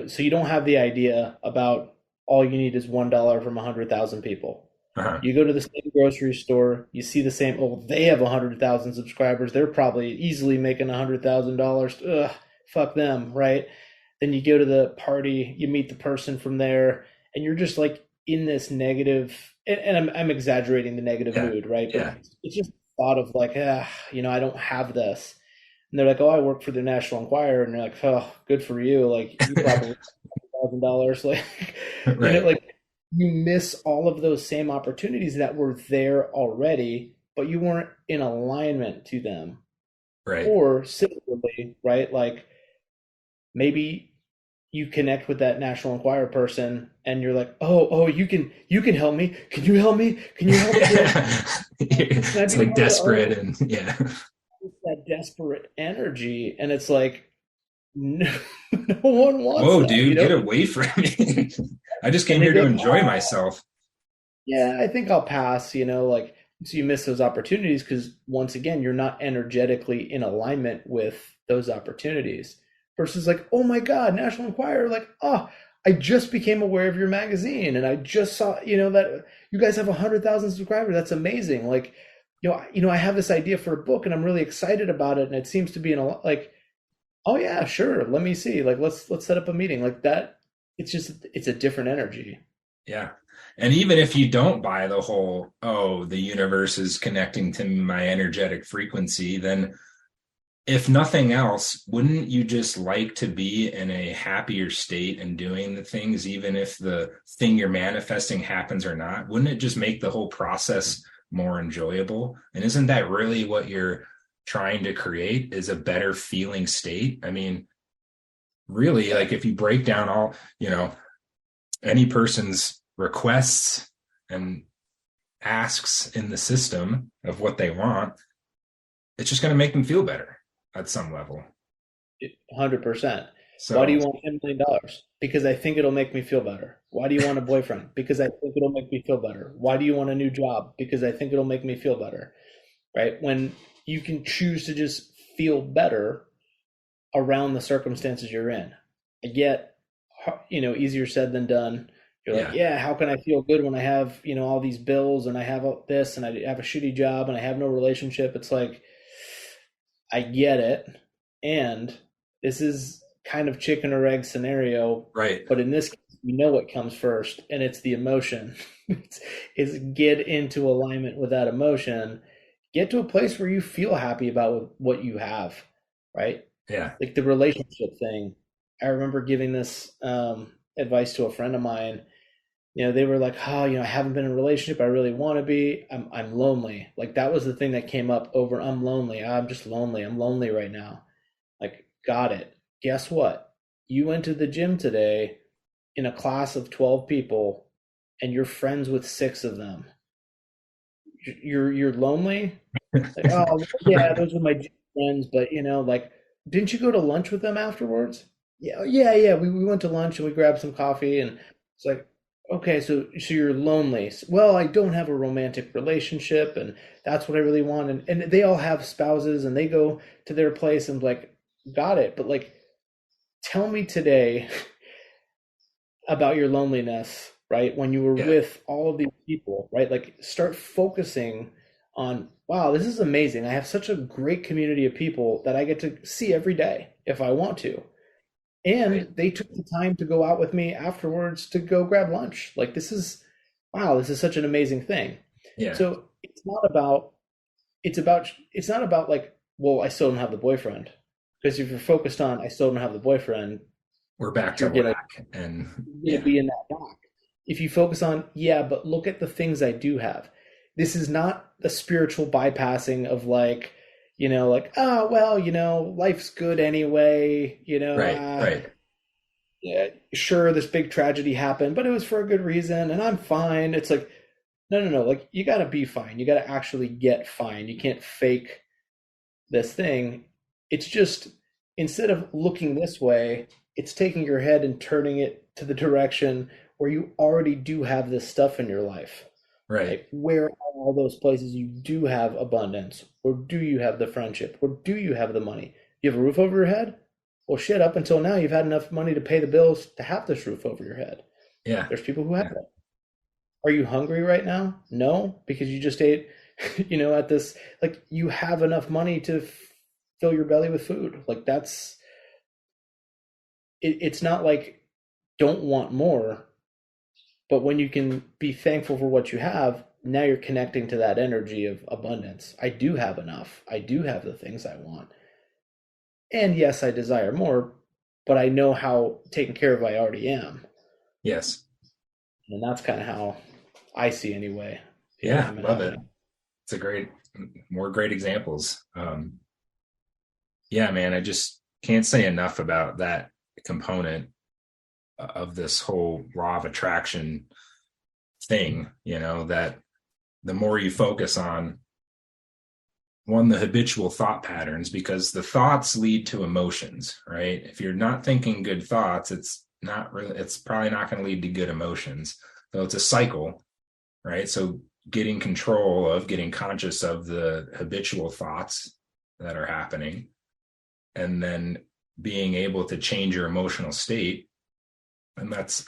so you don't have the idea about all you need is $1 from 100,000 people. Uh-huh. You go to the same grocery store, you see the same, oh, they have 100,000 subscribers. They're probably easily making $100,000. Ugh, fuck them, right? Then you go to the party, you meet the person from there, and you're just like in this negative, and I'm exaggerating the negative Yeah. mood, right? But Yeah. it's just thought of like, I don't have this. And they're like, oh, I work for the National Enquirer. And you're like, oh, good for you. Like, you probably $1,000. Like, Right. like you miss all of those same opportunities that were there already, but you weren't in alignment to them. Right. Or similarly, right? Like maybe you connect with that National Enquirer person and you're like, oh, you can help me. Can you help me? Can you help me? Can I It's be like part of the, desperate, and yeah. that desperate energy? And it's like, no, no one wants Whoa, that, dude, get away from me. I just came And they here to go, enjoy myself. yeah, I think I'll pass, like, so you miss those opportunities because once again, you're not energetically in alignment with those opportunities. Versus like, oh my God, National Enquirer, like, oh, I just became aware of your magazine and I just saw, that you guys have 100,000 subscribers. That's amazing. Like, I have this idea for a book and I'm really excited about it. And it seems to be in a like, oh yeah, sure. Let me see. Like, let's set up a meeting like that. It's a different energy. Yeah. And even if you don't buy the whole, oh, the universe is connecting to my energetic frequency, then if nothing else, wouldn't you just like to be in a happier state and doing the things, even if the thing you're manifesting happens or not? Wouldn't it just make the whole process more enjoyable? And isn't that really what you're trying to create, is a better feeling state? I mean, really, like if you break down all, any person's requests and asks in the system of what they want, it's just going to make them feel better at some level. 100%. Why do So, you want $10 million? Because I think it'll make me feel better. Why do you want a boyfriend? Because I think it'll make me feel better. Why do you want a new job? Because I think it'll make me feel better. Right? When you can choose to just feel better around the circumstances you're in. Yet, easier said than done. You're like, yeah, yeah, how can I feel good when I have, all these bills and I have all this and I have a shitty job and I have no relationship? It's like, I get it. And this is kind of chicken or egg scenario, right. but in this case, we know what comes first, and it's the emotion. it's get into alignment with that emotion. Get to a place where you feel happy about what you have, right? Yeah. Like the relationship thing. I remember giving this advice to a friend of mine. They were like, oh, I haven't been in a relationship. I really want to be. I'm lonely. Like that was the thing that came up over. I'm lonely. I'm just lonely. I'm lonely right now. Like, got it. Guess what? You went to the gym today in a class of 12 people and you're friends with 6 of them. You're lonely? Like, oh, yeah, those are my gym friends, but like, didn't you go to lunch with them afterwards? Yeah, yeah, yeah. We went to lunch and we grabbed some coffee and it's like, okay, so you're lonely. Well, I don't have a romantic relationship and that's what I really want. And they all have spouses and they go to their place and like, got it. But like, tell me today about your loneliness right? When you were Yeah. with all of these people, right? Like start focusing on, wow, this is amazing. I have such a great community of people that I get to see every day if I want to. Right. And they took the time to go out with me afterwards to go grab lunch. Like this is, wow, this is such an amazing thing. Yeah. So it's not about like, well, I still don't have the boyfriend. Because if you're focused on I still don't have the boyfriend, We're back to you're gonna lack. And you're gonna yeah. be in that box. If you focus on, yeah, but look at the things I do have. This is not the spiritual bypassing of like, like, oh well, life's good anyway, Right. Right. yeah, sure, this big tragedy happened, but it was for a good reason, and I'm fine. It's like, no, no, no. Like, you got to be fine. You got to actually get fine. You can't fake this thing. It's just, instead of looking this way, it's taking your head and turning it to the direction where you already do have this stuff in your life. Right. Like, where are all those places you do have abundance? Or do you have the friendship? Or do you have the money? You have a roof over your head? Well, shit, up until now, you've had enough money to pay the bills to have this roof over your head. Yeah. There's people who have Yeah. it. Are you hungry right now? No, because you just ate, at this, like, you have enough money to fill your belly with food. Like, it's not like don't want more, but when you can be thankful for what you have, now you're connecting to that energy of abundance. I do have enough. I do have the things I want. And yes, I desire more, but I know how taken care of I already am. Yes. And that's kind of how I see anyway. Yeah. Abraham and Love how it. It's a more great examples. Yeah, man, I just can't say enough about that component of this whole law of attraction thing, that the more you focus on one, the habitual thought patterns, because the thoughts lead to emotions, right? If you're not thinking good thoughts, it's probably not going to lead to good emotions. So it's a cycle, right? So getting conscious of the habitual thoughts that are happening, and then being able to change your emotional state. And that's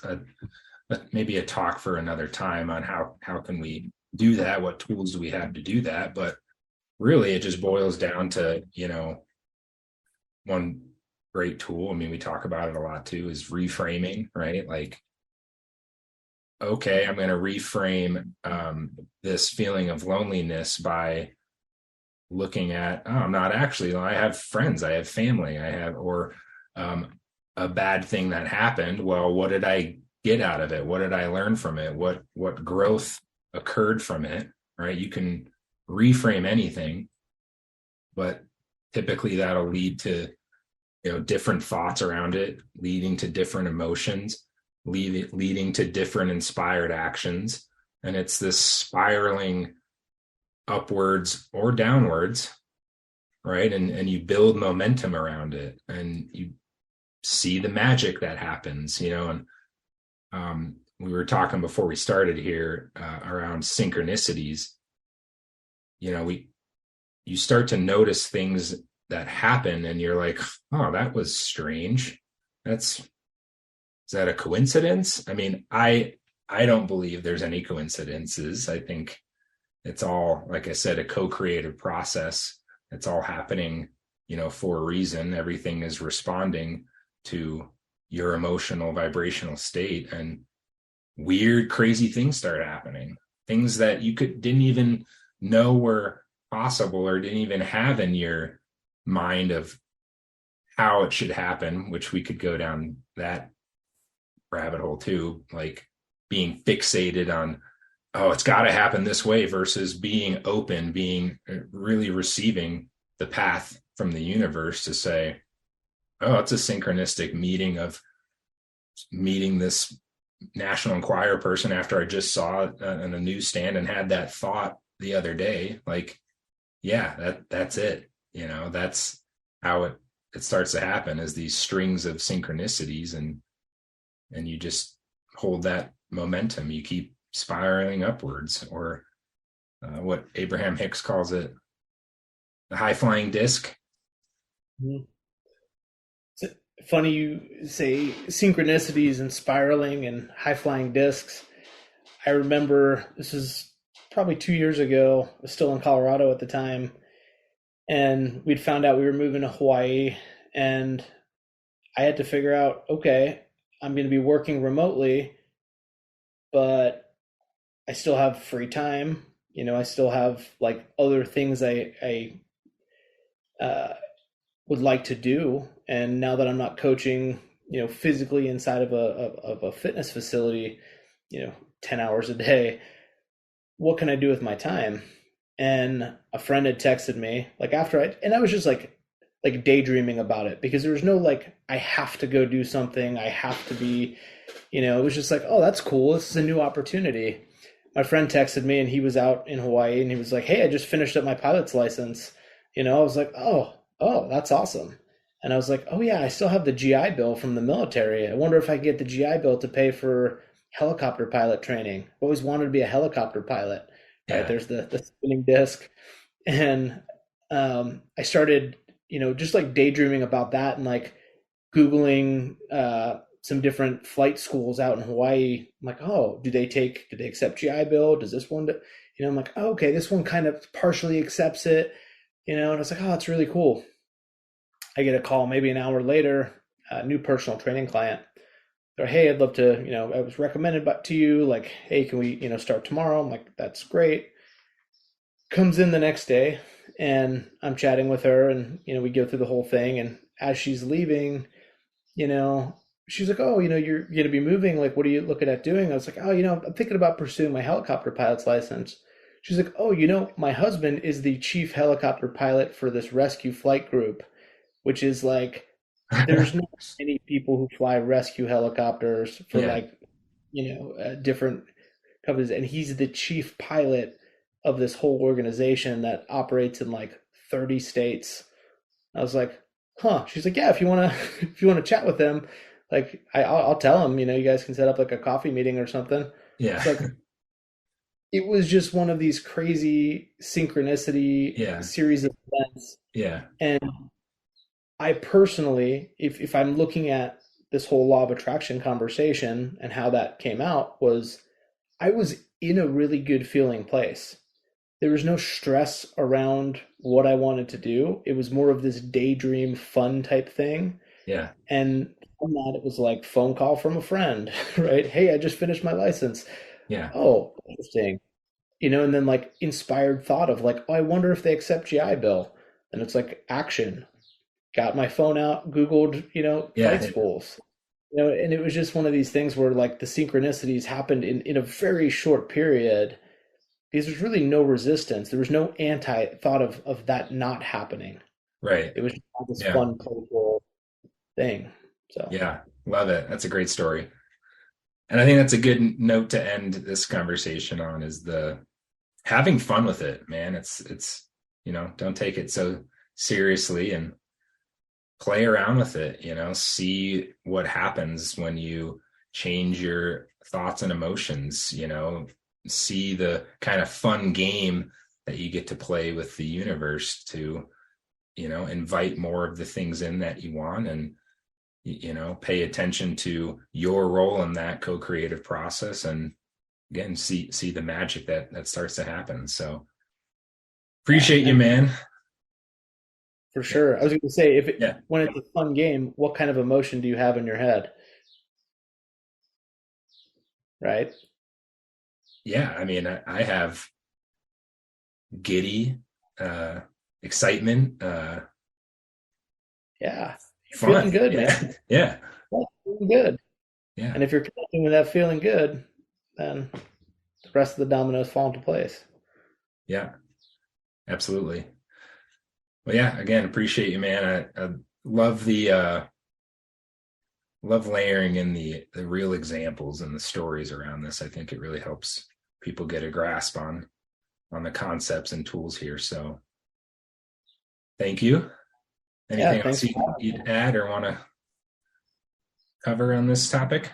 maybe a talk for another time on how can we do that, what tools do we have to do that. But really it just boils down to, one great tool, I mean, we talk about it a lot too, is reframing, right? Like, okay, I'm going to reframe this feeling of loneliness by looking at, oh, I'm not actually, I have friends, I have family, or a bad thing that happened. Well, what did I get out of it? What did I learn from it? What growth occurred from it, right? You can reframe anything, but typically that'll lead to, different thoughts around it, leading to different emotions, leading to different inspired actions. And it's this spiraling upwards or downwards, right? And you build momentum around it, and you see the magic that happens, and we were talking before we started here around synchronicities. You start to notice things that happen, and you're like, oh, that was strange. Is that a coincidence? I mean, I don't believe there's any coincidences. I think it's all, like I said, a co-creative process. It's all happening, for a reason. Everything is responding to your emotional vibrational state, and weird, crazy things start happening. Things that you didn't even know were possible, or didn't even have in your mind of how it should happen, which we could go down that rabbit hole too, like being fixated on, oh, it's got to happen this way, versus being open, being really receiving the path from the universe to say, oh, it's a synchronistic meeting this National Enquirer person after I just saw it on a newsstand and had that thought the other day. Like, yeah, that's it. That's how it starts to happen, is these strings of synchronicities, and you just hold that momentum. You keep spiraling upwards, or what Abraham Hicks calls it, the high flying disc. Mhm. It's funny you say synchronicities and spiraling and high flying discs. I remember this is probably 2 years ago. I was still in Colorado at the time, and we'd found out we were moving to Hawaii, and I had to figure out, okay, I'm going to be working remotely, but I still have free time. I still have like other things I would like to do. And now that I'm not coaching, physically inside of a fitness facility, you know, 10 hours a day, what can I do with my time? And a friend had texted me like after I was just like daydreaming about it because there was no like I have to go do something, I have to be, it was just like, oh, that's cool. This is a new opportunity. My friend texted me and he was out in Hawaii and he was like, hey, I just finished up my pilot's license. I was like, oh, that's awesome. And I was like, oh yeah, I still have the GI Bill from the military. I wonder if I could get the GI Bill to pay for helicopter pilot training. I've always wanted to be a helicopter pilot. Right? Yeah. There's the spinning disc. And I started, just like daydreaming about that and like Googling some different flight schools out in Hawaii. I'm like, oh, do they accept GI Bill? Does this one, I'm like, oh, okay, this one kind of partially accepts it, and I was like, oh, it's really cool. I get a call maybe an hour later, a new personal training client. They're, hey, I'd love to, I was recommended to you, like, hey, can we, start tomorrow? I'm like, that's great. Comes in the next day and I'm chatting with her and, we go through the whole thing. And as she's leaving, you know, she's like, oh, you're going to be moving. Like, what are you looking at doing? I was like, oh, I'm thinking about pursuing my helicopter pilot's license. She's like, oh, my husband is the chief helicopter pilot for this rescue flight group, which is like, there's not many people who fly rescue helicopters for Yeah. like, different companies. And he's the chief pilot of this whole organization that operates in like 30 states. I was like, huh. She's like, yeah, if you want to, if you want to chat with them, like I'll tell them, you guys can set up like a coffee meeting or something. Yeah. It's like, it was just one of these crazy synchronicity Yeah. series of events. Yeah. And I personally, if I'm looking at this whole law of attraction conversation and how that came out was I was in a really good feeling place. There was no stress around what I wanted to do. It was more of this daydream fun type thing. Yeah. And from that, it was like phone call from a friend, right? Hey, I just finished my license. Yeah. Oh, interesting. And then like inspired thought of like, oh, I wonder if they accept GI Bill. And it's like action. Got my phone out, Googled, flight Yeah. schools. And it was just one of these things where like the synchronicities happened in a very short period because there's really no resistance. There was no anti thought of that not happening. Right. It was just this Yeah. fun, playful thing. So Yeah. Love it. That's a great story. And I think that's a good note to end this conversation on is the having fun with it, man. It's, don't take it so seriously and play around with it, see what happens when you change your thoughts and emotions, see the kind of fun game that you get to play with the universe to, invite more of the things in that you want and, pay attention to your role in that co-creative process and again, see the magic that starts to happen. So appreciate you, man. for sure. I was going to say, Yeah. when it's a fun game, what kind of emotion do you have in your head? Right? Yeah. I mean, I have giddy, excitement, Yeah. You're fun. feeling good, Yeah. man. Yeah. Yeah, feeling good. Yeah. And if you're connecting with that feeling good, then the rest of the dominoes fall into place. Yeah. Absolutely. Well, yeah, again, appreciate you, man. I love the love layering in the real examples and the stories around this. I think it really helps people get a grasp on the concepts and tools here. So thank you. Anything Yeah, else thanks. you'd add or want to cover on this topic?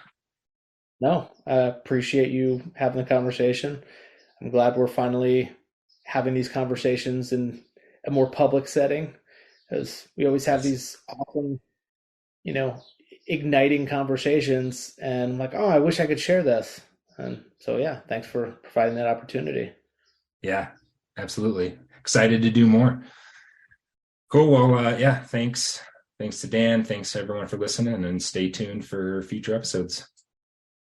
No, I appreciate you having the conversation. I'm glad we're finally having these conversations in a more public setting because we always have Yes. these awesome, you know, igniting conversations and I'm like, oh, I wish I could share this. And so, yeah, thanks for providing that opportunity. Yeah, absolutely. Excited to do more. Cool. Well, yeah, thanks. Thanks to Dan. Thanks to everyone for listening, and stay tuned for future episodes.